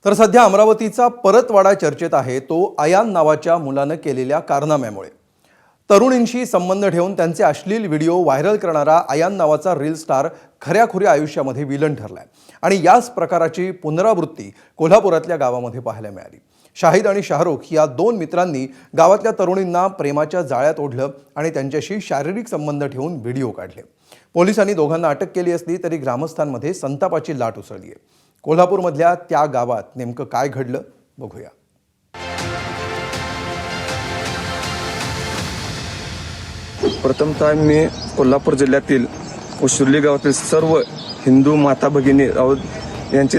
तर सध्या अमरावतीचा परतवाडा चर्चेत आहे तो अयान नावाच्या मुलानं केलेल्या कारनाम्यामुळे। तरुणींशी संबंध ठेवून त्यांचे अश्लील व्हिडिओ व्हायरल करणारा अयान नावाचा रील स्टार खऱ्याखुऱ्या आयुष्यामध्ये विलन ठरलाय आणि याच प्रकाराची पुनरावृत्ती कोल्हापुरातल्या गावामध्ये पाहायला मिळाली। शाहिद आणि शाहरुख या दोन मित्रांनी गावातल्या तरुणींना प्रेमाच्या जाळ्यात ओढलं आणि त्यांच्याशी शारीरिक संबंध ठेवून व्हिडिओ काढले। पोलिसांनी दोघांना अटक केली असली तरी ग्रामस्थांमध्ये संतापाची लाट उसळली आहे। कोल्हापूरमधल्या त्या गावात नेमकं काय घडलं बघूया। प्रथमतः मी कोल्हापूर जिल्ह्यातील उशिर्ली गावातील सर्व हिंदू माता भगिनी यांची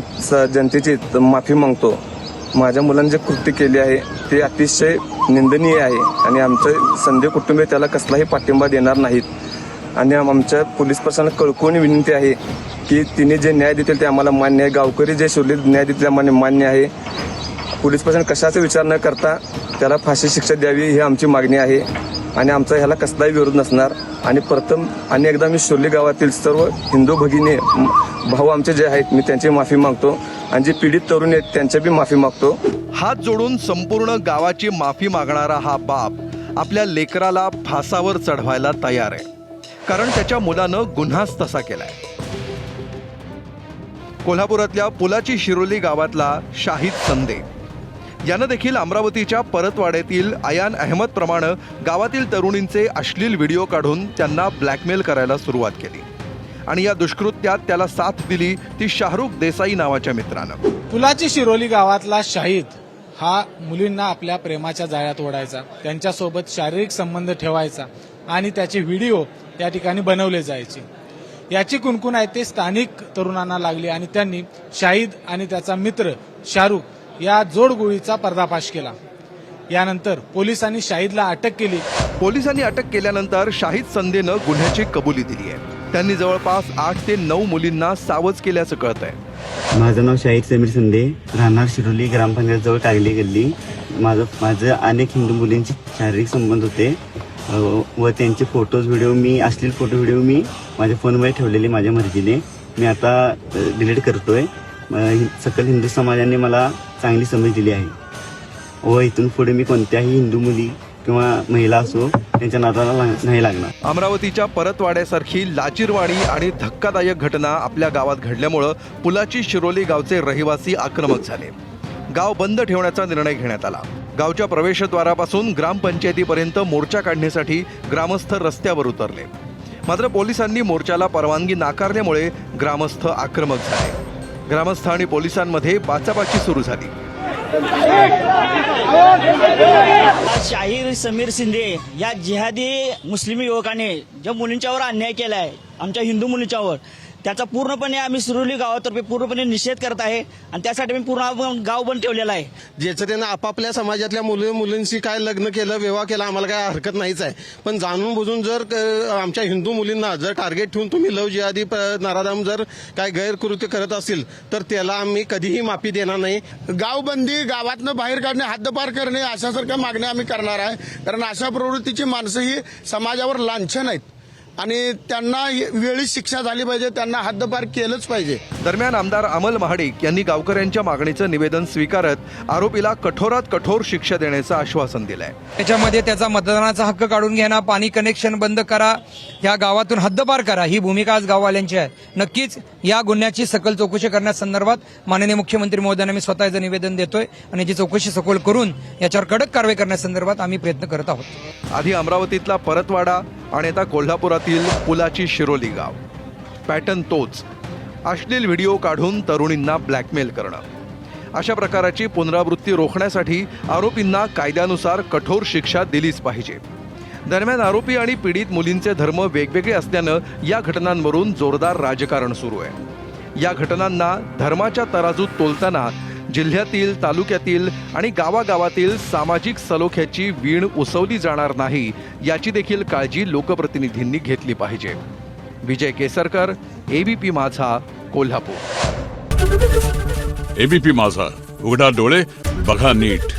जनतेची माफी मागतो। माझ्या मुलांनी जे कृत्य केले आहे ते अतिशय निंदनीय आहे आणि आमचे संधी कुटुंबीय त्याला कसलाही पाठिंबा देणार नाहीत आणि आमच्या पोलीस प्रशासनाला कळकळून विनंती आहे की तिने जे न्याय देतील ते आम्हाला मान्य आहे। गावकरी जे शोधले न्याय देतील आम्हाला मान्य आहे। पोलीस प्रशासन कशाचा विचार न करता त्याला फाशी शिक्षा द्यावी ही आमची मागणी आहे आणि आमचा ह्याला कसलाही विरोध नसणार। आणि प्रथम आणि एकदा मी शोर्ली गावातील सर्व हिंदू भगिनी भाऊ आमचे जे आहेत मी त्यांची माफी मागतो आणि जे पीडित तरुण आहेत त्यांची बी माफी मागतो। हात जोडून संपूर्ण गावाची माफी मागणारा हा बाप आपल्या लेकराला फासावर चढवायला तयार आहे, कारण त्याच्या मुलानं गुन्हाच तसा केलाय। कोल्हापुरातल्या पुलाची शिरोली गावातला शाहिद संदे यानं देखील अमरावतीच्या परतवाड्यातील अयान अहमद प्रमाणे गावातील तरुणींचे अश्लील व्हिडिओ काढून त्यांना ब्लॅकमेल करायला सुरुवात केली आणि या दुष्कृत्यात त्याला साथ दिली ती शाहरुख देसाई नावाच्या मित्रानं। पुलाची शिरोली गावातला शाहिद हा मुलींना आपल्या प्रेमाच्या जाळ्यात ओढायचा, त्यांच्यासोबत शारीरिक संबंध ठेवायचा आणि त्याचे व्हिडिओ या ठिकाणी बनवले जायचे। याची कुणकुण आहे ते स्थानिक तरुणांना लागली आणि त्यांनी शाहिद आणि त्याचा मित्र शाहरुख या जोडगोळीचा पर्दाफाश केला। यानंतर पोलिसांनी शाहिदला अटक केली। पोलिसांनी अटक केल्यानंतर शाहिद संदेनं गुन्ह्याची कबुली दिली आहे। त्यांनी जवळपास 8 ते 9 मुलींना सावज केल्याचं कळतंय। माझं नाव शाहिद समीर संदे, राहणार शिरोली ग्रामपंचायत जवळ टाकली गल्ली। माझं अनेक हिंदू मुलींचे शारीरिक संबंध होते व त्यांचे फोटोज व्हिडिओ अश्लील फोटो व्हिडिओ मी माझ्या फोनमध्ये ठेवलेले माझ्या मर्जीने मी आता डिलीट करतोय। सकल हिंदू समाजाने मला चांगली समज दिली आहे व इथून पुढे मी कोणत्याही हिंदू मुली किंवा महिला असो त्यांच्या नादाला नाही लागणार। अमरावतीच्या परतवाड्यासारखी लाजिरवाणी आणि धक्कादायक घटना आपल्या गावात घडल्यामुळे पुलाची शिरोली गावचे रहिवासी आक्रमक झाले। गाव बंद ठेवण्याचा निर्णय घेण्यात आला। गावच्या प्रवेशद्वारापासून ग्रामपंचायतीपर्यंत मोर्चा काढण्यासाठी ग्रामस्थ रस्त्यावर उतरले, मात्र पोलिसांनी मोर्चाला परवानगी नाकारल्यामुळे ग्रामस्थ आक्रमक झाले। ग्रामस्थ आणि पोलिसांमध्ये बाचाबाची सुरू झाली। शाहीर समीर शिंदे या जिहादी मुस्लिम युवकाने ज्या मुलींच्यावर अन्याय केलाय आमच्या हिंदू मुलींच्यावर, त्याचा पूर्णपणे आम्ही शिरोली गावातर्फे पूर्णपणे निषेध करत आहे आणि त्यासाठी मी पूर्ण गाव बंद ठेवलेला आहे। ज्याचं त्यानं आपापल्या समाजातल्या मुलींशी काय लग्न केलं विवाह केला आम्हाला काय हरकत नाहीच आहे, पण जाणून बुजून जर आमच्या हिंदू मुलींना जर टार्गेट ठेवून तुम्ही लव जिहादी नराधम जर काय गैरकृत्य करत असेल तर त्याला आम्ही कधीही माफी देणार नाही। गावबंदी, गावातनं बाहेर काढणे, हद्दपार करणे अशासारख्या मागण्या आम्ही करणार आहे, कारण अशा प्रवृत्तीची माणसं ही समाजावर लांछन आहेत आणि त्यांना वेळी शिक्षा झाली पाहिजे, त्यांना हद्दपार केलंच पाहिजे। दरम्यान आमदार अमल महाडिक यांनी गावकऱ्यांच्या मागणीचं निवेदन स्वीकारत आरोपीला कठोरात कठोर शिक्षा देण्याचं आश्वासन दिलंय। त्याच्यामध्ये त्याचा मतदानाचा हक्क काढून घेणं, पाणी कनेक्शन बंद करा, या गावातून हद्दपार करा ही भूमिका आज गाववाल्यांची आहे। नक्कीच या गुन्ह्याची सखोल चौकशी करण्यासंदर्भात माननीय मुख्यमंत्री महोदयांना मी स्वतःचं निवेदन देतोय आणि याची चौकशी सखोल करून याच्यावर कडक कारवाई करण्यासंदर्भात आम्ही प्रयत्न करत आहोत। आधी अमरावतीतला परतवाडा आणि आता कोल्हापुरातील पुलाची शिरोली गाव, पॅटर्न तोच, अश्लील व्हिडिओ काढून तरुणींना ब्लॅकमेल करणं। अशा प्रकाराची पुनरावृत्ती रोखण्यासाठी आरोपींना कायद्यानुसार कठोर शिक्षा दिलीच पाहिजे। दरम्यान आरोपी आणि पीडित मुलींचे धर्म वेगवेगळे असल्यानं या घटनांवरून जोरदार राजकारण सुरू आहे। या घटनांना धर्माच्या तराजूत तोलताना जिल्ह्यातील, तालुक्यातील आणि गावागावातील सामाजिक सलोख्याची वीण उसवली जाणार नाही याची देखील काळजी लोकप्रतिनिधींनी घेतली पाहिजे। विजय केसरकर, एबीपी माझा, कोल्हापूर। एबीपी माझा, उघडा डोळे बघा नीट।